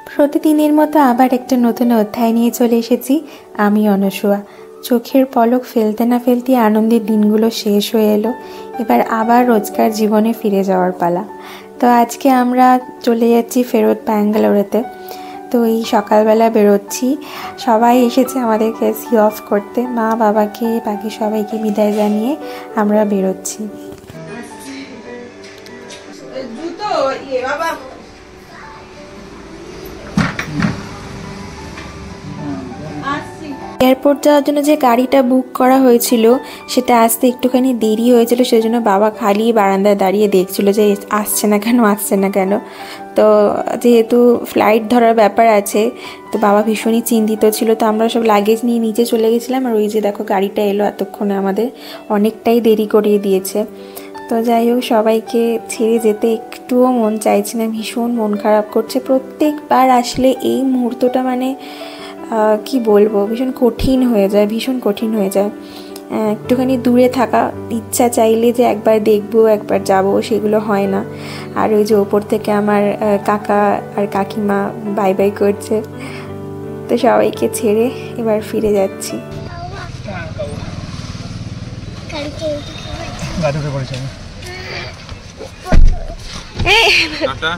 প্রতিদিনের মতো আবার একটা নতুন অধ্যায় নিয়ে চলে এসেছি আমি অনসূয়া। চোখের পলক ফেলতে না ফেলতে আনন্দের দিনগুলো শেষ হয়ে এলো। এবার আবার রোজকার জীবনে ফিরে যাওয়ার পালা। তো আজকে আমরা চলে যাচ্ছি ফেরত ব্যাঙ্গালোরেতে। তো এই সকালবেলা বেরোচ্ছি, সবাই এসেছে আমাদেরকে সি অফ করতে, মা বাবাকে বাকি সবাইকে বিদায় জানিয়ে আমরা বেরোচ্ছি। এয়ারপোর্ট যাওয়ার জন্য যে গাড়িটা বুক করা হয়েছিল সেটা আসতে একটুখানি দেরি হয়েছিল, সেজন্য বাবা খালি বারান্দায় দাঁড়িয়ে দেখছিল যে আসছে না কেন। তো যেহেতু ফ্লাইট ধরার ব্যাপার আছে তো বাবা ভীষণই চিন্তিত ছিল। তো আমরা সব লাগেজ নিয়ে নিচে চলে গেছিলাম, আর ওই যে দেখো গাড়িটা এলো, এতক্ষণে আমাদের অনেকটাই দেরি করিয়ে দিয়েছে। তো যাই হোক, সবাইকে ছেড়ে যেতে একটুও মন চাইছে না, ভীষণ মন খারাপ করছে। প্রত্যেকবার আসলে এই মুহূর্তটা কি বলবো, ভীষণ কঠিন হয়ে যায়। একটুখানি দূরে থাকা ইচ্ছা, চাইলে যে একবার দেখবো একবার যাব, সেগুলো হয় না। আর ওই যে ওপর থেকে আমার কাকা আর কাকিমা বাই বাই করছে। তো সবাইকে ছেড়ে এবার ফিরে যাচ্ছি।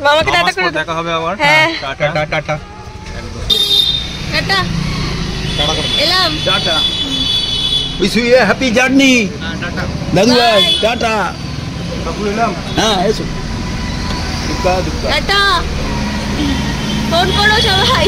মামাকে দেখা হবে আবার। টাটা টাটা টাটা এলাম, tata. Wish you a happy journey দাদু ভাই, টাটা। হ্যাঁ এসো, টাটা, ফোন করো সবাই।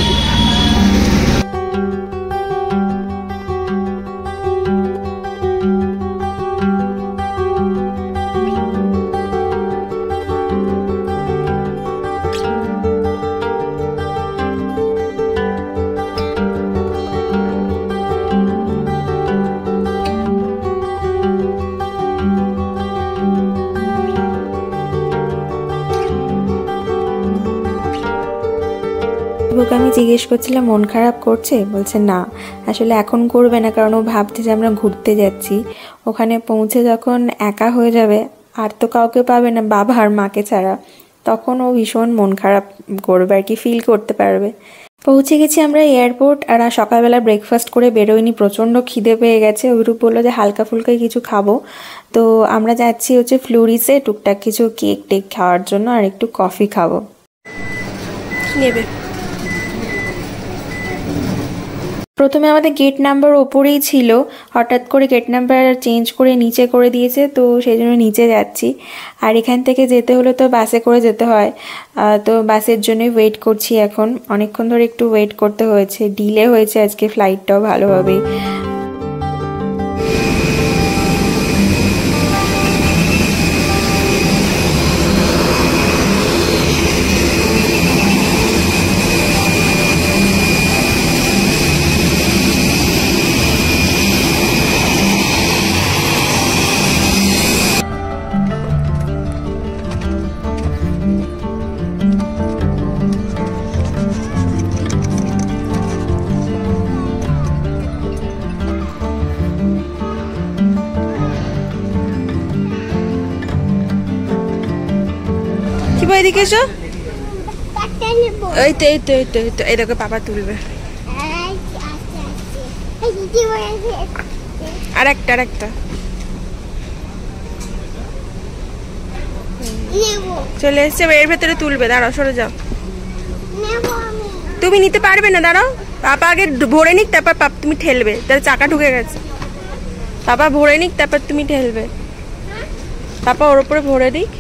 ওকে আমি জিজ্ঞেস করছিলাম মন খারাপ করছে, বলছে না আসলে এখন করবে না, কারণ ও ভাবছে যে আমরা ঘুরতে যাচ্ছি। ওখানে পৌঁছে যখন একা হয়ে যাবে, আর তো কাউকে পাবে না বাবা আর মাকে ছাড়া, তখন ও ভীষণ মন খারাপ করবে আর কি, ফিল করতে পারবে। পৌঁছে গেছি আমরা এয়ারপোর্ট, আর সকালবেলা ব্রেকফাস্ট করে বেরোয়নি, প্রচণ্ড খিদে পেয়ে গেছে। ওইরূপ বললো যে হালকা ফুলকাই কিছু খাবো। তো আমরা যাচ্ছি হচ্ছে ফ্লুরিসে টুকটাক কিছু কেক টেক খাওয়ার জন্য, আর একটু কফি খাবো। নেবে প্রথমে আমাদের গেট নাম্বার ওপরেই ছিল, হঠাৎ করে গেট নাম্বার চেঞ্জ করে নিচে করে দিয়েছে, তো সেই জন্য নিচে যাচ্ছি। আর এখান থেকে যেতে হলে তো বাসে করে যেতে হয়, তো বাসের জন্যই ওয়েট করছি এখন। অনেকক্ষণ ধরে একটু ওয়েট করতে হয়েছে, ডিলে হয়েছে আজকে ফ্লাইটটাও ভালোভাবেই। এদিকে এসো, এই দেখো পাপা তুলবে। আর একটা চলে এসছে, এর ভেতরে তুলবে, দাঁড়াও সরে যাও। তুমি নিতে পারবে না, দাঁড়াও, পাপা আগে ভরে নিক তারপর তুমি ঠেলবে, তার চাকা ঢুকে গেছে। পাপা ভরে নিক তারপর তুমি ঠেলবে, পাপা ওর উপরে ভরে দিক।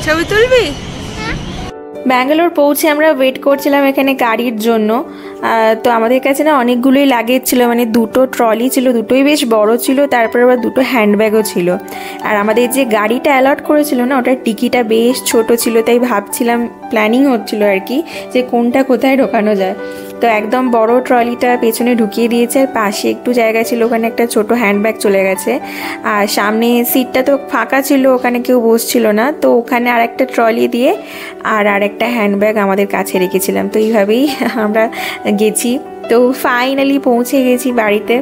ছবি তুলবি? ব্যাঙ্গালোর পৌঁছে আমরা ওয়েট করছিলাম এখানে গাড়ির জন্য। তো আমাদের কাছে না অনেকগুলোই লাগেজ ছিল, মানে দুটো ট্রলি ছিল, দুটোই বেশ বড় ছিল, তারপরে আবার দুটো হ্যান্ডব্যাগও ছিল। আর আমাদের যে গাড়িটা অ্যালট করেছিল না, ওটার টিকিটা বেশ ছোট ছিল, তাই ভাবছিলাম, প্ল্যানিং হচ্ছিল আর কি যে কোনটা কোথায় ঢোকানো যায়। তো একদম বড় ট্রলিটা পেছনে ঢুকিয়ে দিয়েছে, আর পাশে একটু জায়গা ছিল, ওখানে একটা ছোট হ্যান্ডব্যাগ চলে গেছে। আর সামনে সিটটা তো ফাঁকা ছিল, ওখানে কেউ বসছিল না, তো ওখানে আর একটা ট্রলি দিয়ে আর একটা হ্যান্ডব্যাগ আমাদের কাছে রেখেছিলাম। তো এইভাবেই আমরা গেছি। তো ফাইনালি পৌঁছে গেছি বাড়িতে।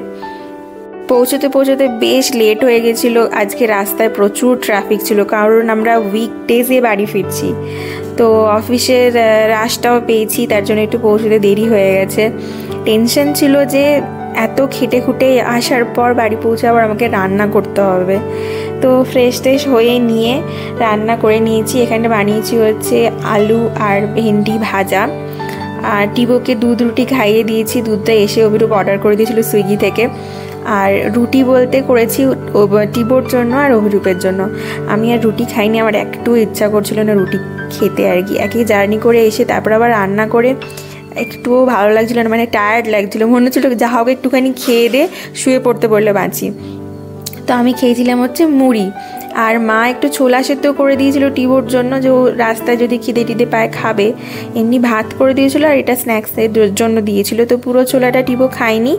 পৌঁছতে পৌঁছতে বেশ লেট হয়ে গেছিলো। আজকে রাস্তায় প্রচুর ট্রাফিক ছিল, কারণ আমরা উইকডেজে বাড়ি ফিরছি, তো অফিসের রাশটাও পেয়েছি, তার জন্য একটু পৌঁছতে দেরি হয়ে গেছে। টেনশন ছিল যে এত খেটে খুটে আসার পর বাড়ি পৌঁছে আবার আমাকে রান্না করতে হবে। তো ফ্রেশ ট্রেশ হয়ে নিয়ে রান্না করে নিয়েছি। এখানে বানিয়েছি হচ্ছে আলু আর ভেন্ডি ভাজা, আর টিবোকে দুধ রুটি খাইয়ে দিয়েছি। দুধটা এসে অভিরূপ অর্ডার করে দিয়েছিল সুইগি থেকে। আর রুটি বলতে করেছি টিবোর জন্য আর অভিরূপের জন্য। আমি আর রুটি খাইনি, আমার একটু ইচ্ছা করছিল না রুটি খেতে আর কি। একই জার্নি করে এসে তারপর আবার রান্না করে একটুও ভালো লাগছিল না, মানে টায়ার্ড লাগছিলো। মনে হচ্ছিলো যা হোক একটুখানি খেয়ে দে শুয়ে পড়তে বললে বাঁচি। তো আমি খেয়েছিলাম হচ্ছে মুড়ি, আর মা একটু ছোলা সেদ্ধ করে দিয়েছিল টিবোর জন্য, যে ও রাস্তায় যদি খিদে টিদে পায় খাবে। এমনি ভাত করে দিয়েছিল, আর এটা স্ন্যাক্সের জন্য দিয়েছিল। তো পুরো ছোলাটা টিবো খায়নি,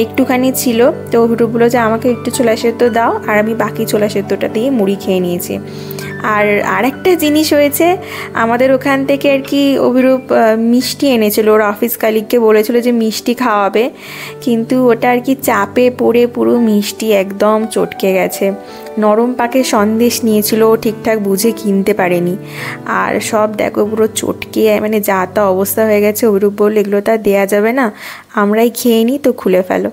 একটুখানি ছিল। তো অভিরূপ বলল যে আমাকে একটু ছোলা সেদ্ধ দাও, আর আমি বাকি ছোলা সেদ্ধটা দিয়ে মুড়ি খেয়ে নিয়েছি। আর আরেকটা জিনিস হয়েছে, আমাদের ওখান থেকে আর কি অভিরূপ মিষ্টি এনেছিল, ওর অফিস কালিগকে বলেছিল যে মিষ্টি খাওয়াবে, কিন্তু ওটা আর কি চাপে পড়ে পুরো মিষ্টি একদম চটকে গেছে। নরম পাকের সন্দেশ নিয়েছিল, ও ঠিকঠাক বুঝে কিনতে পারেনি, আর সব দেখো পুরো চটকে মানে যা তা অবস্থা হয়ে গেছে। অভিরূপ বলল এগুলো তা দেওয়া যাবে না, আমরাই খেয়ে নিই, তো খুলে ফেলো।